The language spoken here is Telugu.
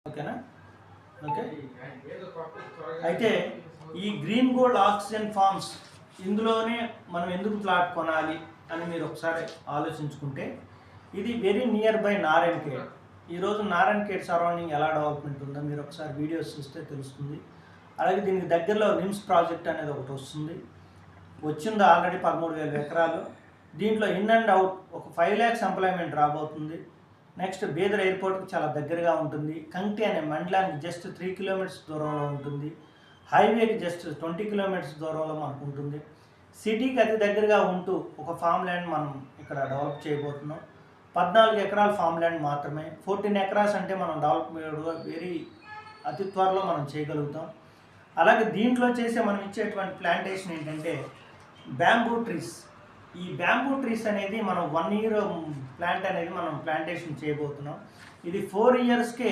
ఓకేనా? ఓకే. అయితే ఈ గ్రీన్ గోల్డ్ ఆక్సిజన్ ఫార్మ్స్ ఇందులోనే మనం ఎందుకు ప్లాట్ కొనాలి అని మీరు ఒకసారి ఆలోచించుకుంటే, ఇది వెరీ నియర్ బై నారాయణఖేడ్. ఈరోజు నారాయణఖేడ్ సరౌండింగ్ ఎలా డెవలప్మెంట్ ఉందో మీరు ఒకసారి వీడియోస్ చూస్తే తెలుస్తుంది. అలాగే దీనికి దగ్గరలో నిమ్స్ ప్రాజెక్ట్ అనేది ఒకటి వస్తుంది, వచ్చింది ఆల్రెడీ 13,000 ఎకరాలు. దీంట్లో ఇన్ అండ్ అవుట్ ఒక 5 lakhs ఎంప్లాయ్మెంట్ రాబోతుంది. నెక్స్ట్ బీదర్ ఎయిర్పోర్ట్కి చాలా దగ్గరగా ఉంటుంది. కంకి అనే మండలానికి జస్ట్ 3 kilometers దూరంలో ఉంటుంది. హైవేకి జస్ట్ 20 kilometers దూరంలో మనకు ఉంటుంది. సిటీకి అతి దగ్గరగా ఉంటూ ఒక ఫామ్ ల్యాండ్ మనం ఇక్కడ డెవలప్ చేయబోతున్నాం. 14 ఎకరాల ఫామ్ ల్యాండ్ మాత్రమే. 14 acres అంటే మనం డెవలప్మెంట్ వెరీ అతి త్వరలో మనం చేయగలుగుతాం. అలాగే దీంట్లో చేసే మనం ఇచ్చేటువంటి ప్లాంటేషన్ ఏంటంటే బ్యాంబూ ట్రీస్. ఈ బ్యాంబూ ట్రీస్ అనేది మనం 1 year ప్లాంట్ అనేది మనం ప్లాంటేషన్ చేయబోతున్నాం. ఇది 4 yearsకే